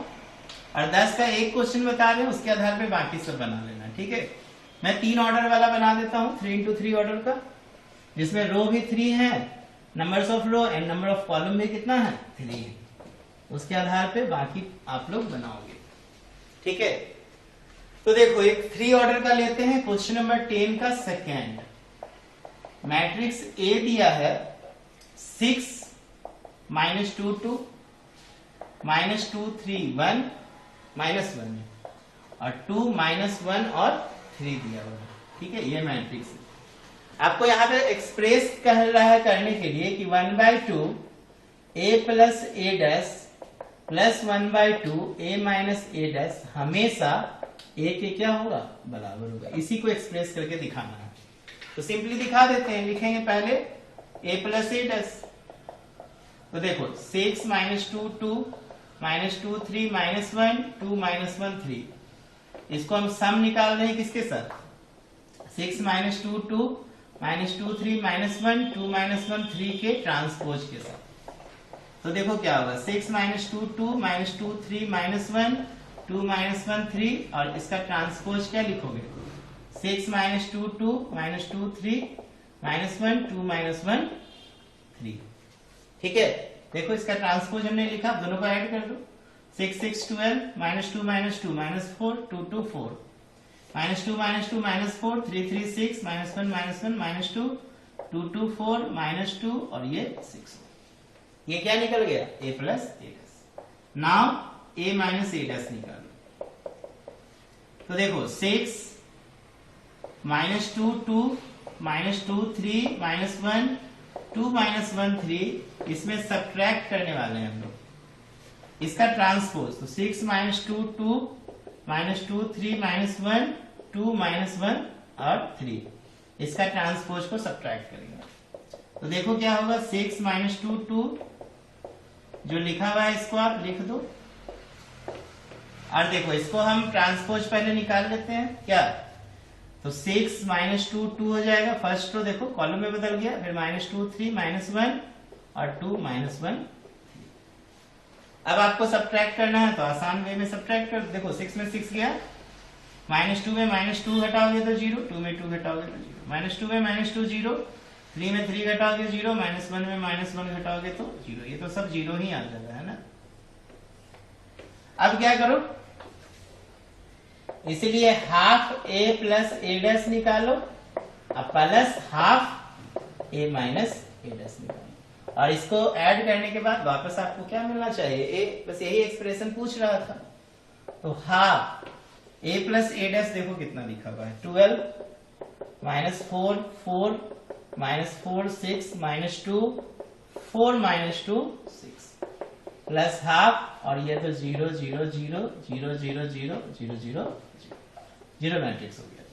और 10 का एक क्वेश्चन बता रहे हैं, उसके आधार पे बाकी सब बना लेना, ठीक है। मैं 3 ऑर्डर वाला बना देता हूं, 3 into 3 ऑर्डर का, जिसमें रो भी 3 है, numbers of row and number of column भी कितना है 3 है, उसके आधार पे बाकी आप लोग बनाओगे, ठीक है। तो देखो एक 3 ऑर्डर का लेते हैं, क्वेश्चन नंबर 10 का सेकेंड, मैट्रिक्स ए दिया है 6 -2 2 -2 3 1 -1 और 2 -1 और 3 दिया हुआ है, ठीक है, ये मैट्रिक्स है। आपको यहाँ पे एक्सप्रेस कह रहा है करने के लिए कि 1/2 a plus A dash plus 1/2 a minus a dash हमेशा a के क्या होगा बराबर होगा, इसी को एक्सप्रेस करके दिखाना है। तो सिंपली दिखा देते हैं, लिखेंगे पहले a प्लस ए डैश, तो देखो 6 -2 2 -2 3 -1 2 -1 3, इसको हम सम निकाल रहे हैं किसके साथ, 6 -2 2 -2 3 -1 2 -1 3 के ट्रांसपोज के साथ। तो देखो क्या होगा, 6 -2 2 -2 3 -1 2 माइनस 1 3 और इसका ट्रांसपोज क्या लिखोगे 6 माइनस 2 2 माइनस 2 3 माइनस 1 2 माइनस 1 3। ठीक है, देखो इसका ट्रांसपोज हमने लिखा, दोनों को ऐड कर दो 6 6 12 minus 2 minus 2 minus 4 2 2 4 minus 2 minus 2 minus 4 3 3 6 minus 1 minus 2 2 2 4 minus 2 और ये 6। ये क्या निकल गया a plus a dash. Now a minus a dash निकालो, तो देखो 6 माइनस 2 2 माइनस 2 3 माइनस 1 2 माइनस 1 3, इसमें सब्ट्रैक्ट करने वाले हैं हम लोग इसका ट्रांसपोज, तो 6 माइनस 2 2 माइनस 2 3 माइनस 1 2 माइनस 1 और 3, इसका ट्रांसपोज को सब्ट्रैक्ट करेंगे। तो देखो क्या होगा 6 माइनस 2 2 जो लिखा हुआ है इसको आप लिख दो, और देखो इसको हम ट्रांसपोज पहले निकाल लेते हैं क्या, तो 6 माइनस 2 2 हो जाएगा, फर्स्ट रो देखो कॉलम में बदल गया, फिर माइनस 2 3 माइनस 1 और 2 माइनस 1 3। अब आपको सब्ट्रैक्ट करना है तो आसान वे में सब्ट्रैक्ट कर, देखो 6 में 6 गया, माइनस 2 में माइनस 2 घटाओगे तो 0, 2 में 2 घटाओगे तो 0, माइनस 2 में माइनस 2 0, 3 में 3 घटाओगे 0, माइनस 1 में माइनस 1 घटाओगे तो 0, ये तो सब 0 ही आ जाएगा, है ना। अब क्या करो, इसीलिए half a plus a dash निकालो और plus half a minus a dash निकालो, और इसको ऐड करने के बाद वापस आपको क्या मिलना चाहिए a, बस यही एक्सप्रेशन पूछ रहा था। तो half a plus a dash देखो कितना लिखा हुआ है 12 minus 4 4 minus 4 6 minus 2 4 minus 2 6 plus half, और ये तो 0 0 0 0 0 0 0 0 जीरो मैट्रिक्स हो गया।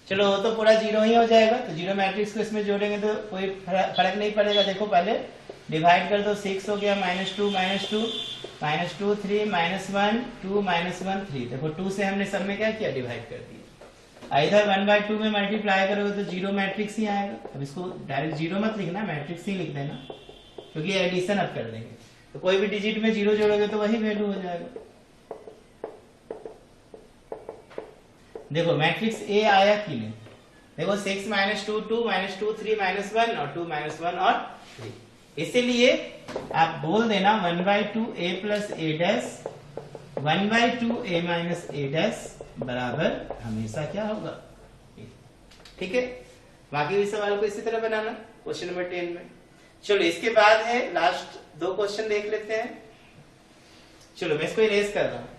चलो वो तो पूरा 0 ही हो जाएगा, तो जीरो मैट्रिक्स को इसमें जोड़ेंगे तो कोई फर्क नहीं पड़ेगा। देखो पहले डिवाइड कर दो, 6 हो गया minus 2 minus 2 minus 2 3 minus 1 2 minus 1 3। देखो 2 से हमने सब में क्या किया डिवाइड कर दिया, इधर 1/2 में मल्टीप्लाई करोगे तो जीरो मैट्रिक्स ही आएगा। अब इसको डायरेक्ट जीरो मत लिखना, मैट्रिक्स ही लिख देना, क्योंकि एडिशन अब कर देंगे तो कोई भी डिजिट में 0 जोड़ोगे तो वही वैल्यू हो जाएगा। देखो मैट्रिक्स ए आया कि नहीं, देखो 6 माइनस 2 2 माइनस 2 3 माइनस 1 और 2 माइनस 1 और 3, इसीलिए आप बोल देना 1/2 a plus a dash 1/2 a minus a dash बराबर हमेशा क्या होगा, ठीक है। बाकी भी सवाल को इसी तरह बनाना क्वेश्चन नंबर 10 में। चलो इसके बाद है लास्ट 2 क्वेश्चन देख लेते हैं। चलो मैं इसको इरेज कर रहा हूं।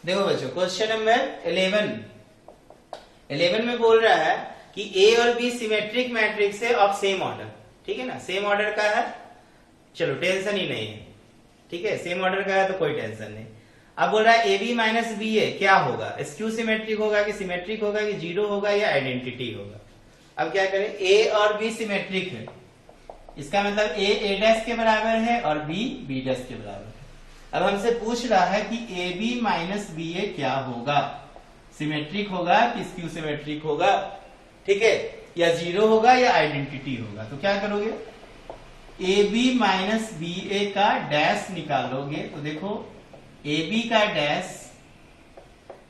देखो बच्चों क्वेश्चन नंबर 11 में बोल रहा है कि ए और बी सिमेट्रिक मैट्रिक्स है ऑफ सेम ऑर्डर, ठीक है ना, सेम ऑर्डर का है, चलो टेंशन ही नहीं है, ठीक है, सेम ऑर्डर का है तो कोई टेंशन नहीं। अब बोल रहा है ए बी माइनस बी ए क्या होगा, स्क्यू सिमेट्रिक होगा कि सिमेट्रिक होगा कि जीरो होगा या आइडेंटिटी होगा। अब क्या करें, ए और बी सिमेट्रिक है, इसका मतलब ए डैश के बराबर है और बी बी डैश के बराबर है। अब हमसे पूछ रहा है कि ए बी माइनस बी ए क्या होगा, सिमेट्रिक होगा कि स्क्यू सिमेट्रिक होगा, ठीक है, या जीरो होगा या आइडेंटिटी होगा। तो क्या करोगे, ए बी माइनस बी ए का डैश निकालोगे, तो देखो ए बी का डैश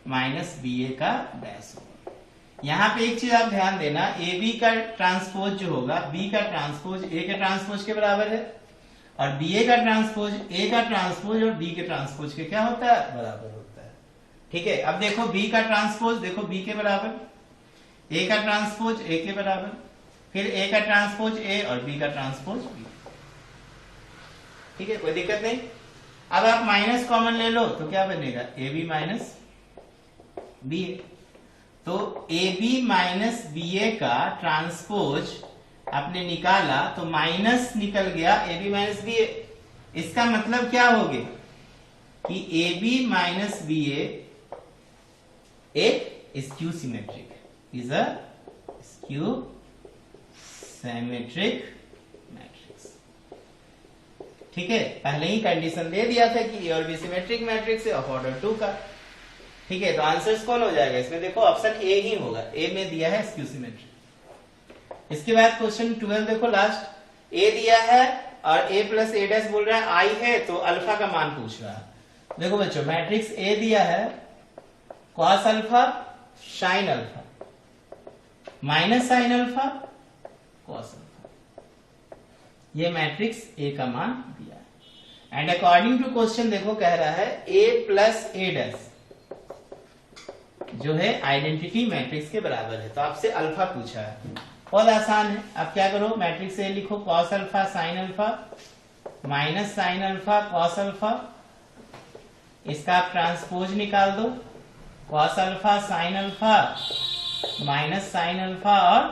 माइनस बी ए का डैश होगा। यहां पे एक चीज आप ध्यान देना, ए बी का ट्रांसपोज जो होगा बी का ट्रांसपोज ए के ट्रांसपोज के बराबर है, और बी ए का ट्रांसपोज ए का ट्रांसपोज और बी के ट्रांसपोज के क्या होता है, बराबर होता है, ठीक है। अब देखो बी का ट्रांसपोज देखो बी के बराबर, ए का ट्रांसपोज ए के बराबर, फिर ए का ट्रांसपोज ए और बी का ट्रांसपोज बी, ठीक है, कोई दिक्कत नहीं। अब आप माइनस कॉमन ले लो तो क्या बनेगा, a b minus b a. तो a b minus b a का ट्रांसपोज आपने निकाला तो माइनस निकल गया a b minus b a. इसका मतलब क्या हो गया कि a b minus b a skew symmetric is a skew symmetric matrix, ठीक है। पहले ही कंडीशन दे दिया था कि ए और बी सिमेट्रिक मैट्रिक्स है ऑफ ऑर्डर 2 का, ठीक है, तो आंसर्स कौन हो जाएगा इसमें? देखो ऑप्शन ए ही होगा, ए में दिया है स्क्यू सिमेट्री। इसके बाद क्वेश्चन 12 देखो लास्ट, ए दिया है और ए प्लस ए डैश बोल रहा है आई है, तो अल्फा का मान पूछ रहा है। देखो बच्चों मैट्रिक्स ए दिया है cos alpha sine alpha minus sign alpha cos alpha, ये मैट्रिक्स ए का मान दिया है। एंड अकॉर्डिंग टू क्वेश्चन देखो कह रहा है ए प्लस ए डैश जो है आइडेंटिटी मैट्रिक्स के बराबर है, तो आपसे अल्फा पूछा है। बहुत आसान है, आप क्या करो मैट्रिक्स ए लिखो cos alpha sine alpha minus sign alpha cos alpha, इसका आप ट्रांसपोज निकाल दो, cos alpha sine alpha minus sign alpha और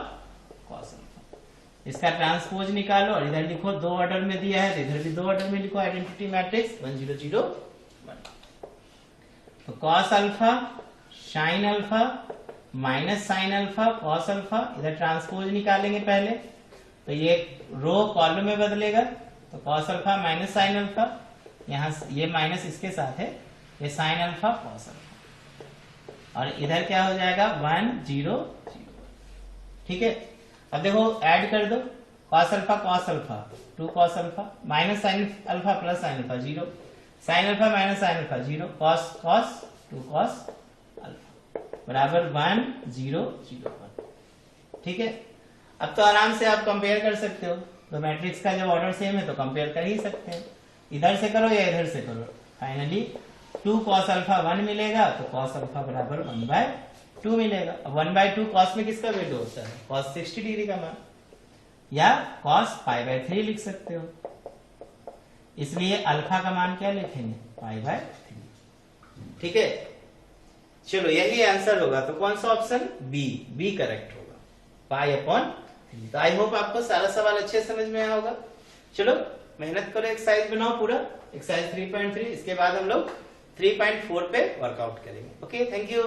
कॉस अल्फा, इसका ट्रांसपोज निकालो और इधर लिखो, दो ऑर्डर में दिया है तो इधर भी दो ऑर्डर में लिखो आइडेंटिटी मैट्रिक्स 1 0 0 1। तो cos alpha sine alpha minus sign alpha cos alpha, इधर ट्रांसपोज निकालेंगे पहले तो ये रो कॉलम में बदलेगा, तो cos alpha minus sine alpha, यहाँ ये माइनस इसके साथ है, ये साइन अल्फा कॉस अल्फा, और इधर क्या हो जाएगा 1 0 0। ठीक है, अब देखो ऐड कर दो, cos alpha 2 cos alpha minus sine alpha plus sine alpha 0, sine alpha minus sine alpha 0, cos cos 2 cos बराबर 1 0 0 1। ठीक है, अब तो आराम से आप कंपेयर कर सकते हो, तो मैट्रिक्स का जब ऑर्डर सेम है तो कंपेयर कर ही सकते हैं, इधर से करो या इधर से करो। फाइनली 2 cos अल्फा 1 मिलेगा, तो cos अल्फा बराबर 1/2 मिलेगा। 1/2 cos में किसका वैल्यू होता है? cos 60 डिग्री का मान, या cos π/3 लिख सकते हो, इसलिए अल्फा का मान क्या लिखेंगे? π/3। ठीक है, चलो यही आंसर होगा, तो कौन सा ऑप्शन? बी करेक्ट होगा, π/3। तो आई होप आपको सारा सवाल अच्छे समझ में आया होगा। चलो मेहनत करो, एक्सरसाइज बनाओ पूरा, एक्सरसाइज 3.3, इसके बाद हम लोग 3.4 पे वर्कआउट करेंगे। Okay, thank you.